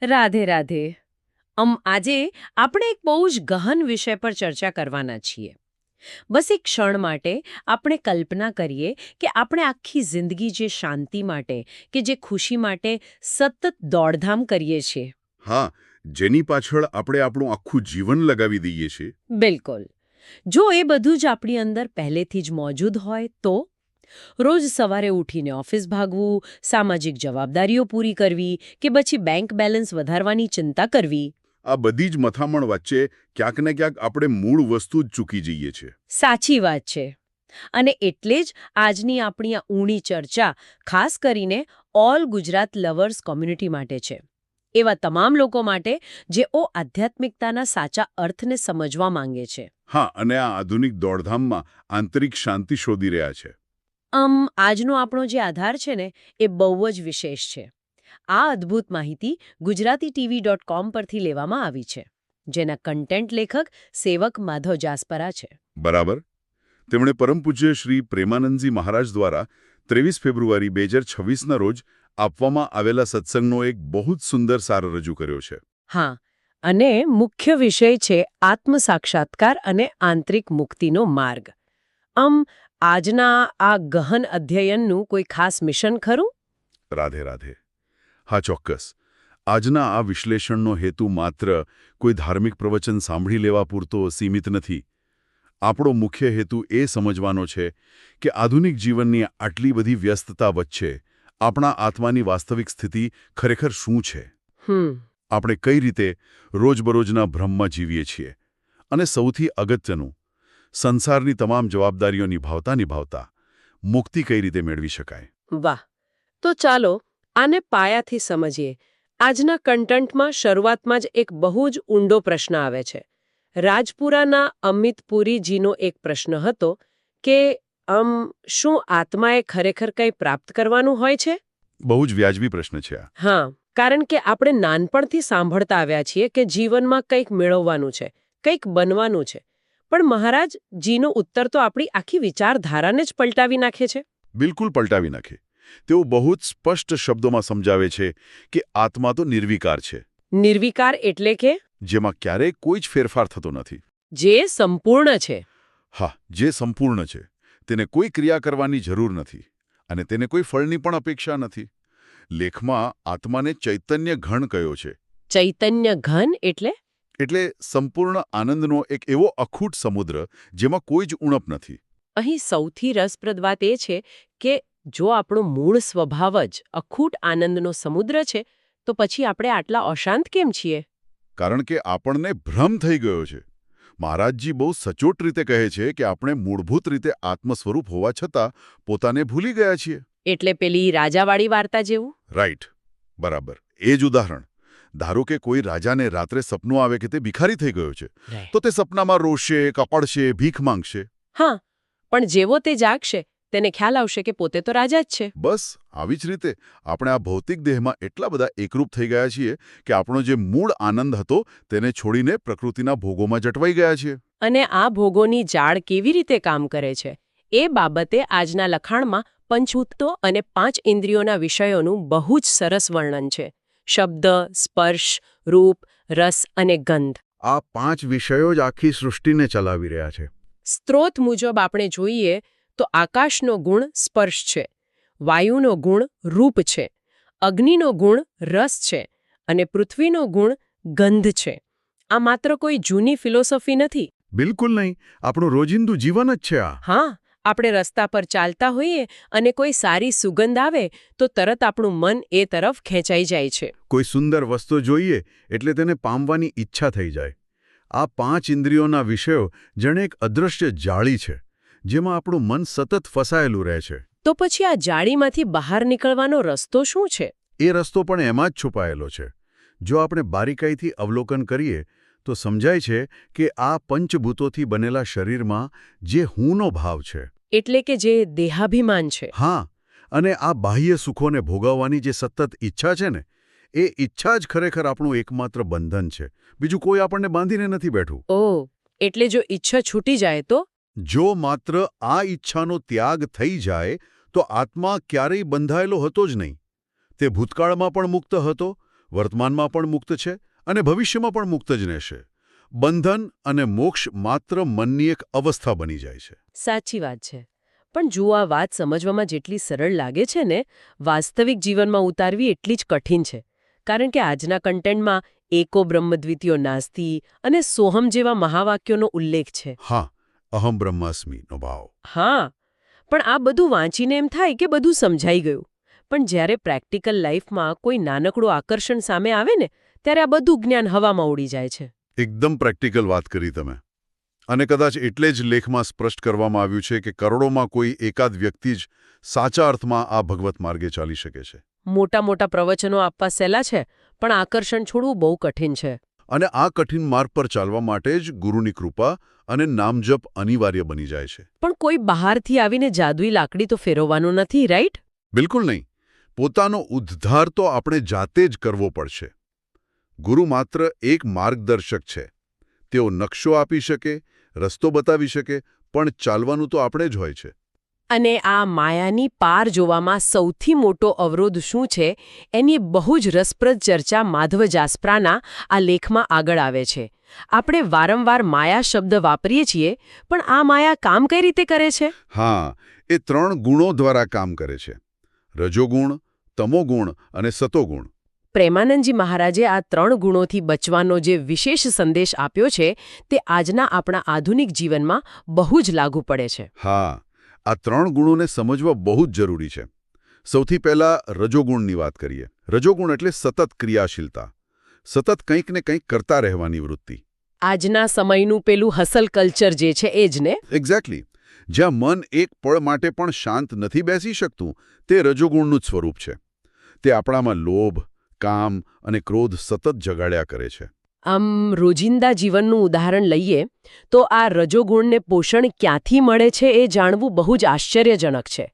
રાધે રાધે. આજે આપણે એક બહુ જ ગહન વિષય પર ચર્ચા કરવાના છીએ. બસ એક ક્ષણ માટે આપણે કલ્પના કરીએ કે આપણે આખી જિંદગી જે શાંતિ માટે કે જે ખુશી માટે સતત દોડધામ કરીએ છીએ. હા, જેની પાછળ આપણે આપણું આખું જીવન લગાવી દઈએ છીએ. બિલકુલ. જો એ બધું જ આપણી અંદર પહેલેથી જ મોજૂદ હોય તો રોજ સવારે ઉઠીને ઓફિસ ભાગવું, સામાજિક જવાબદારીઓ પૂરી કરવી કે પછી બેંક બેલેન્સ વધારવાની ચિંતા કરવી. આ બધી જ મથામણ વચ્ચે ક્યાંક ને ક્યાંક આપણે મૂળ વસ્તુ જ ચૂકી જઈએ છીએ. સાચી વાત છે. અને એટલે જ આજની આપણી આ ઊંડી ચર્ચા ખાસ કરીને ઓલ ગુજરાત લવર્સ કોમ્યુનિટી માટે છે. એવા તમામ લોકો માટે જેઓ આધ્યાત્મિકતાના સાચા અર્થને સમજવા માંગે છે. હા, અને આ આધુનિક દોડધામમાં આંતરિક શાંતિ શોધી રહ્યા છે. આજનો આપણો જે આધાર છે ને એ બહુ જ વિશેષ છે. આ અદ્ભુત માહિતી ગુજરાતીTV.com પરથી લેવામાં આવી છે, જેના કન્ટેન્ટ લેખક સેવક માધવ જાસપરા છે. બરાબર. તેમણે પરમ પૂજ્ય શ્રી પ્રેમાનંદજી મહારાજ દ્વારા 23 ફેબ્રુઆરી 2026ના રોજ આપવામાં આવેલા સત્સંગનો એક બહુ જ સુંદર સાર રજૂ કર્યો છે. હા, અને મુખ્ય વિષય છે આત્મસાક્ષાત્કાર અને આંતરિક મુક્તિનો માર્ગ. આજના આ ગહન અધ્યયનનું કોઈ ખાસ મિશન ખરું? રાધે રાધે. હા, ચોક્કસ. આજના આ વિશ્લેષણનો હેતુ માત્ર કોઈ ધાર્મિક પ્રવચન સાંભળી લેવા પૂરતો સીમિત નથી. આપણો મુખ્ય હેતુ એ સમજવાનો છે કે આધુનિક જીવનની આટલી બધી વ્યસ્તતા વચ્ચે આપણા આત્માની વાસ્તવિક સ્થિતિ ખરેખર શું છે. આપણે કઈ રીતે રોજબરોજના ભ્રમમાં જીવીએ છીએ અને સૌથી અગત્યનું, સંસારની તમામ જવાબદારીઓ નિભાવતા મુક્તિ કઈ રીતે મેળવી શકાય. વાહ! તો ચાલો આને પાયાથી સમજીએ. આજના કન્ટેન્ટમાં શરૂઆતમાં જ એક બહુ જ ઊંડો પ્રશ્ન આવે છે. રાજપુરાના અમિત પુરીજીનો એક પ્રશ્ન હતો કે શું આત્માએ ખરેખર કંઈ પ્રાપ્ત કરવાનું હોય છે? બહુ જ વ્યાજબી પ્રશ્ન છે આ. હા, કારણ કે આપણે નાનપણથી સાંભળતા આવ્યા છીએ કે જીવનમાં કંઈક મેળવવાનું છે, કંઈક બનવાનું છે. પણ મહારાજ જીનો ઉત્તર તો આપણી આખી વિચારધારાને જ પલટાવી નાખે છે. બિલકુલ પલટાવી નાખે. તેઓ બહુ જ સ્પષ્ટ શબ્દોમાં સમજાવે છે કે આત્મા તો નિર્વિકાર છે. નિર્વિકાર એટલે કે? જેમાં ક્યારેય કોઈ જ ફેરફાર થતો નથી. જે સંપૂર્ણ છે. હા, જે સંપૂર્ણ છે. તેને કોઈ ક્રિયા કરવાની જરૂર નથી અને તેને કોઈ ફળની પણ અપેક્ષા નથી. લેખમાં આત્માને ચૈતન્ય ઘન કહ્યો છે. ચૈતન્ય ઘન એટલે? એટલે સંપૂર્ણ આનંદનો એક એવો અખૂટ સમુદ્ર જેમાં કોઈ જ ઉણપ નથી. અહીં સૌથી રસપ્રદ વાત એ છે કે જો આપણો મૂળ સ્વભાવ જ અખૂટ આનંદનો સમુદ્ર છે, તો પછી આપણે આટલા અશાંત કેમ છીએ? કારણ કે આપણને ભ્રમ થઈ ગયો છે. મહારાજજી બહુ સચોટ રીતે કહે છે કે આપણે મૂળભૂત રીતે આત્મ સ્વરૂપ હોવા છતાં પોતાને ભૂલી ગયા છીએ. એટલે પેલી રાજાવાળી વાર્તા જેવું? રાઈટ. બરાબર. એ જ ઉદાહરણ. ધારો કે કોઈ રાજાને રાત્રે સપનું આવે કે તે ભિખારી થઈ ગયો છે, તો તે સપનામાં રોશે, કપડશે, ભીખ માંગશે. હા, પણ જેવો તે જાગશે તેને ખ્યાલ આવશે કે પોતે તો રાજા જ છે. બસ આવી જ રીતે આપણે આ ભૌતિક દેહમાં એટલા બધા એકરૂપ થઈ ગયા છીએ કે આપણો જે મૂળ આનંદ હતો તેને છોડીને પ્રકૃતિના ભોગોમાં જટવાઈ ગયા છીએ. અને આ ભોગોની જાળ કેવી રીતે કામ કરે છે એ બાબતે આજના લખાણમાં પંચભૂતો અને 5 ઇન્દ્રિયોના વિષયોનું બહુ જ સરસ વર્ણન છે. શબ્દ, સ્પર્શ, રૂપ, રસ અને ગંધ. આ 5 વિષયો જ આખી સૃષ્ટિને ચલાવી રહ્યા છે. સ્ત્રોત મુજબ આપણે જોઈએ તો આકાશનો ગુણ સ્પર્શ છે, વાયુનો ગુણ રૂપ છે, અગ્નિનો ગુણ રસ છે અને પૃથ્વીનો ગુણ ગંધ છે. આ માત્ર કોઈ જૂની ફિલોસોફી નથી. બિલકુલ નહીં. આપણું રોજિંદુ જીવન જ છે આ. હા, આપણે રસ્તા પર ચાલતા હોઈએ અને કોઈ સારી સુગંધ આવે તો તરત આપણું મન એ તરફ ખેંચાઈ જાય છે. કોઈ સુંદર વસ્તુ જોઈએ એટલે તેને પામવાની ઈચ્છા થઈ જાય. આ 5 ઇન્દ્રિયોના વિષયો જાણે એક અદૃશ્ય જાળી છે, જેમાં આપણું મન સતત ફસાયેલું રહે છે. તો પછી આ જાળીમાંથી બહાર નીકળવાનો રસ્તો શું છે? એ રસ્તો પણ એમાં જ છુપાયેલો છે. જો આપણે બારીકાઈથી અવલોકન કરીએ તો સમજાય છે કે આ પંચભૂતોથી બનેલા શરીરમાં જે હુંનો ભાવ છે, એટલે કે જે દેહાભિમાન છે. હા, અને આ બાહ્ય સુખોને ભોગવવાની જે સતત ઈચ્છા છે ને, એ ઈચ્છા જ ખરેખર આપણું એકમાત્ર બંધન છે. બીજું કોઈ આપણને બાંધીને નથી બેઠું. ઓહ, એટલે જો ઈચ્છા છૂટી જાય તો? જો માત્ર આ ઈચ્છાનો ત્યાગ થઈ જાય તો આત્મા ક્યારેય બંધાયેલો હતો જ નહીં. તે ભૂતકાળમાં પણ મુક્ત હતો, વર્તમાનમાં પણ મુક્ત છે અને ભવિષ્યમાં પણ મુક્ત જ રહેશે. બંધન અને મોક્ષ માત્ર મનની એક અવસ્થા બની જાય છે. સાચી વાત છે. પણ જો આ વાત સમજવામાં જેટલી સરળ લાગે છે ને, વાસ્તવિક જીવનમાં ઉતારવી એટલી જ કઠિન છે. કારણ કે આજના કન્ટેન્ટમાં એકો બ્રહ્મદ્વિતીયો નાસ્તિ અને સોહમ જેવા મહાવાક્યોનો ઉલ્લેખ છે. હા, અહમ બ્રહ્માસ્મિનો ભાવ. હા, પણ આ બધું વાંચીને એમ થાય કે બધું સમજાઈ ગયું. પણ જ્યારે પ્રેક્ટિકલ લાઈફમાં કોઈ નાનકડું આકર્ષણ સામે આવે ને, ત્યારે આ બધું જ્ઞાન હવામાં ઉડી જાય છે. એકદમ પ્રેક્ટિકલ વાત કરી તમે. અને કદાચ એટલે જ લેખમાં સ્પષ્ટ કરવામાં આવ્યું છે કે કરોડોમાં કોઈ એકાદ વ્યક્તિ જ સાચા અર્થમાં આ ભગવત માર્ગે ચાલી શકે છે. મોટા મોટા પ્રવચનો આપવા સહેલા છે, પણ આકર્ષણ છોડવું બહુ કઠિન છે. અને આ કઠિન માર્ગ પર ચાલવા માટે જ ગુરુની કૃપા અને નામજપ અનિવાર્ય બની જાય છે. પણ કોઈ બહારથી આવીને જાદુઈ લાકડી તો ફેરવવાનું નથી, રાઈટ? બિલકુલ નહીં. પોતાનો ઉદ્ધાર તો આપણે જાતે જ કરવો પડશે. ગુરુ માત્ર એક માર્ગદર્શક છે. તેઓ નકશો આપી શકે, રસ્તો બતાવી શકે, પણ ચાલવાનું તો આપણે જ હોય છે. અને આ માયાની પાર જોવામાં સૌથી મોટો અવરોધ શું છે, એની બહુ જ રસપ્રદ ચર્ચા માધવ જાસ્પ્રાના આ લેખમાં આગળ આવે છે. આપણે વારંવાર માયા શબ્દ વાપરીએ છીએ, પણ આ માયા કામ કઈ રીતે કરે છે? હા, એ 3 ગુણો દ્વારા કામ કરે છે. રજોગુણ, તમોગુણ અને સતોગુણ. પ્રેમાનંદજી મહારાજે આ 3 ગુણોથી બચવાનો જે વિશેષ સંદેશ આપ્યો છે, તે આજના આપણા આધુનિક જીવનમાં બહુ જ લાગુ પડે છે. હા, આ 3 ગુણોને સમજવા બહુ જ જરૂરી છે. સૌથી પહેલા રજોગુણની વાત કરીએ. રજોગુણ એટલે સતત ક્રિયાશીલતા. સતત કંઈક ને કંઈક કરતા રહેવાની વૃત્તિ. આજના સમયનું પેલું હસલ કલ્ચર જે છે એ જ ને? એક્ઝેક્ટલી. જ્યાં મન એક પળ માટે પણ શાંત નથી બેસી શકતું, તે રજોગુણનું જ સ્વરૂપ છે. તે આપણામાં લોભ, કામ અને ક્રોધ સતત જગાડ્યા કરે છે. આમ રોજિંદા જીવનનું ઉદાહરણ લઈએ તો આ રજોગુણને પોષણ ક્યાંથી મળે છે એ જાણવું બહુ જ આશ્ચર્યજનક છે.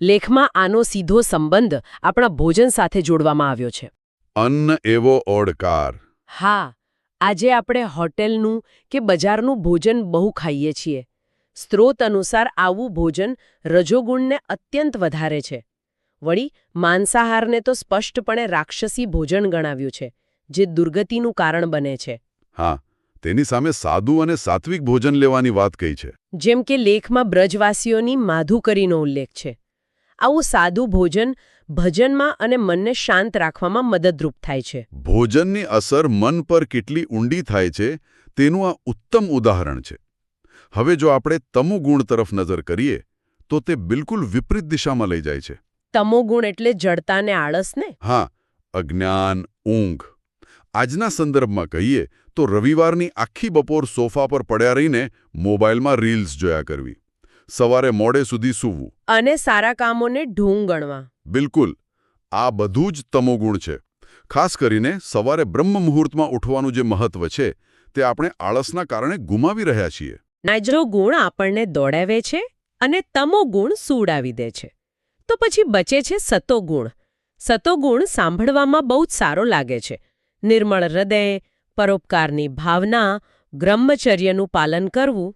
લેખમાં આનો સીધો સંબંધ આપણા ભોજન સાથે જોડવામાં આવ્યો છે. અન્ન એવો ઓડકાર. હા, આજે આપણે હોટેલનું કે બજારનું ભોજન બહુ ખાઈએ છીએ. સ્ત્રોત અનુસાર આવું ભોજન રજોગુણને અત્યંત વધારે છે. વળી માંસાહારને તો સ્પષ્ટપણે રાક્ષસી ભોજન ગણાવ્યું છે, જે દુર્ગતિનું કારણ બને છે. હા, તેની સામે સાદું અને સાત્વિક ભોજન લેવાની વાત કહી છે. જેમ કે લેખમાં બ્રજવાસીઓની માધુકરીનો ઉલ્લેખ છે. આવું સાદું ભોજન ભજનમાં અને મનને શાંત રાખવામાં મદદરૂપ થાય છે. ભોજનની અસર મન પર કેટલી ઊંડી થાય છે, તેનું આ ઉત્તમ ઉદાહરણ છે. હવે જો આપણે તમોગુણ તરફ નજર કરીએ, તો તે બિલકુલ વિપરીત દિશામાં લઈ જાય છે. તમોગુણ એટલે જડતા ને આળસ ને? હા, અજ્ઞાન, ઊંઘ. આજના સંદર્ભમાં કહીએ તો રવિવારની આખી બપોર સોફા પર પડ્યા રહીને મોબાઈલમાં રીલ્સ જોયા કરવી. સવારે મોડે સુધી સૂવું. અને સારા કામોને ઢોંગ ગણવા. બિલકુલ. આ બધું જ તમોગુણ છે. ખાસ કરીને સવારે બ્રહ્મ મુહૂર્તમાં ઉઠવાનું જે મહત્વ છે, તે આપણે આળસના કારણે ગુમાવી રહ્યા છીએ. નાજરો ગુણ આપણને દોડાવે છે અને તમો ગુણ સૂડાવી દે છે. તો પછી બચે છે સતોગુણ. સતોગુણ સાંભળવામાં બહુ જ સારો લાગે છે. નિર્મળ હૃદય, પરોપકારની ભાવના, બ્રહ્મચર્યનું પાલન કરવું.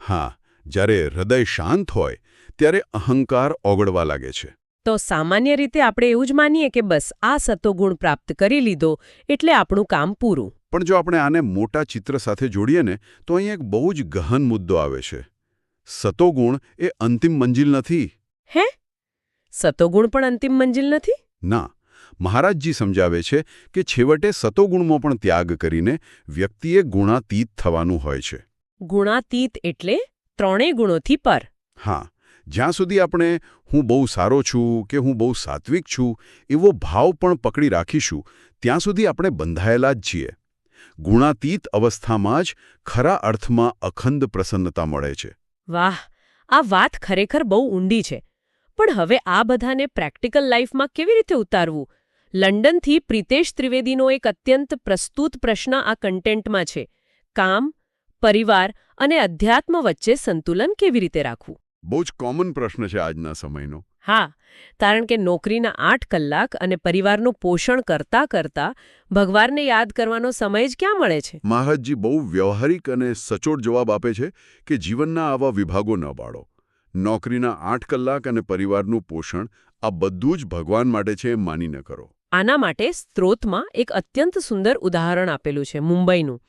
હા, જ્યારે હૃદય શાંત હોય ત્યારે અહંકાર ઓગળવા લાગે છે. તો સામાન્ય રીતે આપણે એવું જ માનીએ કે બસ આ સતોગુણ પ્રાપ્ત કરી લીધો એટલે આપણું કામ પૂરું. પણ જો આપણે આને મોટા ચિત્ર સાથે જોડીએ ને, તો અહીં એક બહુ જ ગહન મુદ્દો આવે છે. સતોગુણ એ અંતિમ મંજિલ નથી. હે? સતોગુણ પણ અંતિમ મંજિલ નથી? ના. મહારાજજી સમજાવે છે કે છેવટે સતોગુણમાં પણ ત્યાગ કરીને વ્યક્તિએ ગુણાતીત થવાનું હોય છે. ગુણાતીત એટલે 3 ગુણોથી પર. હા, જ્યાં સુધી આપણે હું બહુ સારો છું કે હું બહુ સાત્વિક છું એવો ભાવ પણ પકડી રાખીશું, ત્યાં સુધી આપણે બંધાયેલા જ છીએ. ગુણાતીત અવસ્થામાં જ ખરા અર્થમાં અખંડ પ્રસન્નતા મળે છે. વાહ, આ વાત ખરેખર બહુ ઊંડી છે. પણ હવે આ બધાને પ્રેક્ટિકલ લાઈફમાં કેવી રીતે ઉતારવું? લંડનથી પ્રિતેશ ત્રિવેદીનો એક અત્યંત પ્રસ્તુત પ્રશ્ન આ કન્ટેન્ટમાં છે. કામ, પરિવાર અને અધ્યાત્મ વચ્ચે સંતુલન કેવી રીતે રાખવું? બહુ જ કોમન પ્રશ્ન છે આજના સમયનો. હા, કારણ કે નોકરીના 8 કલાક અને પરિવારનું પોષણ કરતા કરતા ભગવાનને યાદ કરવાનો સમય જ ક્યાં મળે છે? મહારાજજી બહુ વ્યવહારિક અને સચોટ જવાબ આપે છે કે જીવનના આવા વિભાગો ન પાડો. નોકરીના 8 કલાક અને પરિવારનું પોષણ આ બધું જ ભગવાન માટે છે એમ માની ન કરો. આના માટે સ્ત્રોતમાં એક અત્યંત સુંદર ઉદાહરણ આપેલું છે મુંબઈનું.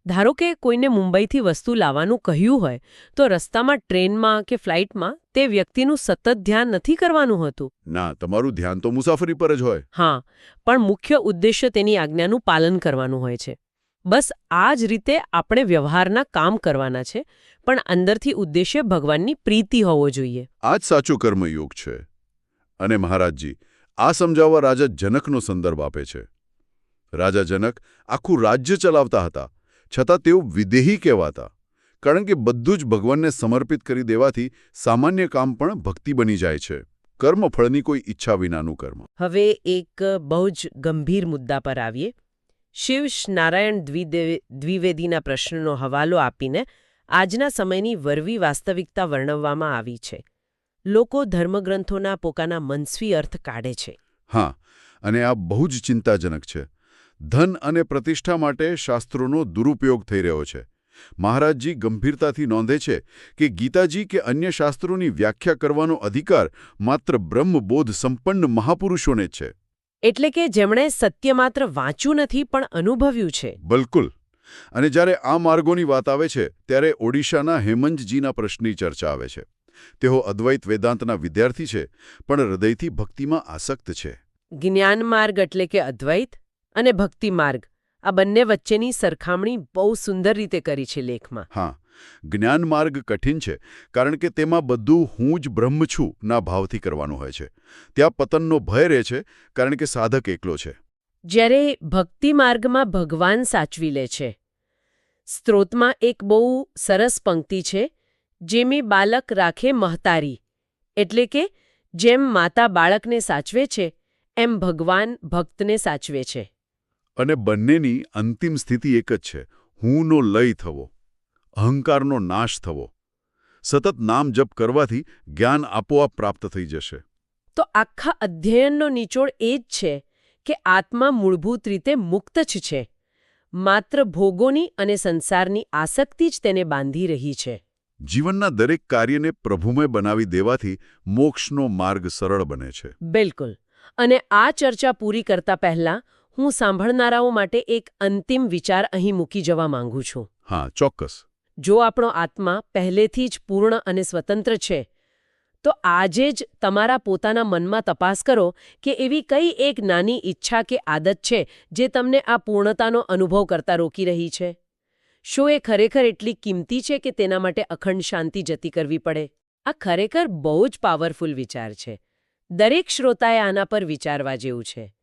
ધારો કે કોઈને મુંબઈથી વસ્તુ લાવવાનું કહ્યું હોય તો રસ્તામાં ટ્રેનમાં કે ફ્લાઇટમાં તે વ્યક્તિનું સતત ધ્યાન નથી કરવાનું હોતું. ના, તમારું ધ્યાન તો મુસાફરી પર જ હોય. હા, પણ મુખ્ય ઉદ્દેશ્ય તેની આજ્ઞાનું પાલન કરવાનું હોય છે. બસ આ જ રીતે આપણે વ્યવહારના કામ કરવાના છે, પણ અંદરથી ઉદ્દેશ્ય ભગવાનની પ્રીતિ હોવો જોઈએ. આ જ સાચો કર્મયોગ છે. અને મહારાજજી આ સમજાવવા રાજા જનકનો સંદર્ભ આપે છે. રાજા જનક આખું રાજ્ય ચલાવતા હતા, છતાં તેઓ વિદેહી કહેવાતા, કારણ કે બધું જ ભગવાનને સમર્પિત કરી દેવાથી સામાન્ય કામ પણ ભક્તિ બની જાય છે. કર્મફળની કોઈ ઈચ્છા વિનાનું કર્મ. હવે એક બહુ જ ગંભીર મુદ્દા પર આવીએ. શિવ નારાયણ દ્વિવેદીના પ્રશ્નનો હવાલો આપીને આજના સમયની વરવી વાસ્તવિકતા વર્ણવવામાં આવી છે. લોકો ધર્મગ્રંથોના પોતાના મનસ્વી અર્થ કાઢે છે. હા, અને આ બહુ જ ચિંતાજનક છે. ધન અને પ્રતિષ્ઠા માટે શાસ્ત્રોનો દુરુપયોગ થઈ રહ્યો છે. મહારાજજી ગંભીરતાથી નોંધે છે કે ગીતાજી કે અન્ય શાસ્ત્રોની વ્યાખ્યા કરવાનો અધિકાર માત્ર બ્રહ્મબોધ સંપન્ન મહાપુરુષોને જ છે. એટલે કે જેમણે સત્ય માત્ર વાંચ્યું નથી પણ અનુભવ્યું છે. બિલકુલ. અને જ્યારે આ માર્ગોની વાત આવે છે ત્યારે ઓડિશાના હેમંતજીના પ્રશ્નની ચર્ચા આવે છે. તેઓ અદ્વૈત વેદાંતના વિદ્યાર્થી છે, પણ હૃદયથી ભક્તિમાં આસક્ત છે. જ્ઞાન માર્ગ એટલે કે અદ્વૈત અને ભક્તિ માર્ગ, આ બંને વચ્ચેની સરખામણી બહુ સુંદર રીતે કરી છે લેખમાં. હા, જ્ઞાન માર્ગ કઠિન છે કારણ કે તેમાં બધું હું જ બ્રહ્મ છું ના ભાવથી કરવાનું હોય છે. ત્યાં પતનનો ભય રહે છે કારણ કે સાધક એકલો છે. જ્યારે ભક્તિ માર્ગમાં ભગવાન સાચવી લે છે. સ્ત્રોતમાં એક બહુ સરસ પંક્તિ છે, જેમી બાલક રાખે મહતારી, એટલે કે જેમ માતા બાળકને સાચવે છે એમ ભગવાન ભક્તને સાચવે છે. અને બંનેની અંતિમ સ્થિતિ એક જ છે, હુંનો લય થવો, અહંકારનો નાશ થવો. સતત નામ જપ કરવાથી જ્ઞાન આપોઆપ પ્રાપ્ત થઈ જશે. તો આખા અધ્યયનનો નિચોડ એ જ છે કે આત્મા મૂળભૂત રીતે મુક્ત જ છે. માત્ર ભોગોની અને સંસારની આસક્તિ જ તેને બાંધી રહી છે. જીવનના દરેક કાર્યને પ્રભુમય બનાવી દેવાથી મોક્ષનો માર્ગ સરળ બને છે. બિલકુલ. અને આ ચર્ચા પૂરી કરતા પહેલા હું સાંભળનારાઓ માટે એક અંતિમ વિચાર અહીં મૂકી જવા માંગુ છું. હા, ચોક્કસ. જો આપણો આત્મા પહેલેથી જ પૂર્ણ અને સ્વતંત્ર છે, તો આજે જ તમારા પોતાના મનમાં તપાસ કરો કે એવી કઈ એક નાની ઈચ્છા કે આદત છે જે તમને આ પૂર્ણતાનો અનુભવ કરતા રોકી રહી છે. શું એ ખરેખર એટલી કિંમતી છે કે તેના માટે અખંડ શાંતિ જતી કરવી પડે? આ ખરેખર બહુ જ પાવરફુલ વિચાર છે. દરેક શ્રોતાએ આના પર વિચારવા જેવું છે.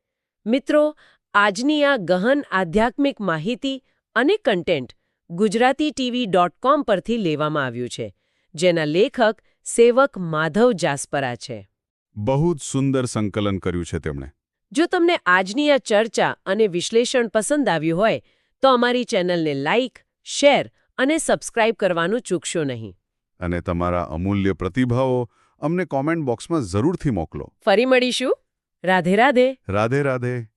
મિત્રો, આજની આ ગહન આધ્યાત્મિક માહિતી અને કન્ટેન્ટ gujaratiTV.com પરથી લેવામાં આવ્યું છે, જેના લેખક સેવક માધવ જાસ્પરા છે. બહુ જ સુંદર સંકલન કર્યું છે તેમણે. જો તમને આજની આ ચર્ચા અને વિશ્લેષણ પસંદ આવ્યું હોય તો અમારી ચેનલને લાઇક, શેર અને સબસ્ક્રાઇબ કરવાનું ચૂકશો નહીં. અને તમારા અમૂલ્ય પ્રતિભાવો અમને કોમેન્ટ બોક્સમાં જરૂરથી મોકલો. ફરી મળીશું. રાધે રાધે. રાધે રાધે.